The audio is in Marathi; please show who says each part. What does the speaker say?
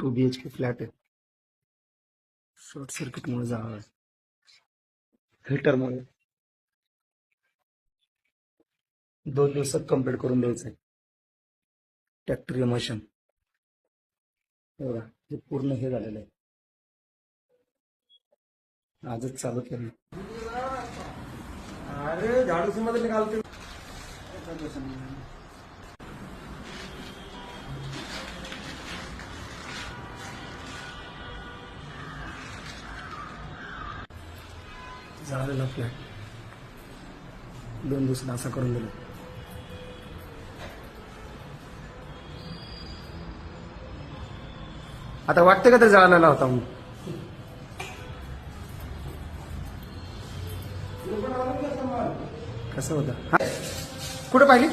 Speaker 1: 2 BHK फ्लॅट आहे. शॉर्ट सर्किटमुळे जाळं आहे. हिटरमुळे 2 दिवसात कम्प्लीट करून द्यायचं आहे. ट्रॅक्टर मशीन बघा, हे पूर्ण हे झालेलं आहे. आजच चालू केलं.
Speaker 2: अरे झाड़ू से मत निकालते।
Speaker 1: झालेला फ्लॅट 2 दिवसात असा करून दिला. आता वाटतं का ते जळालेला होता म्हणून? कसं होतं? कुठं पाहिली?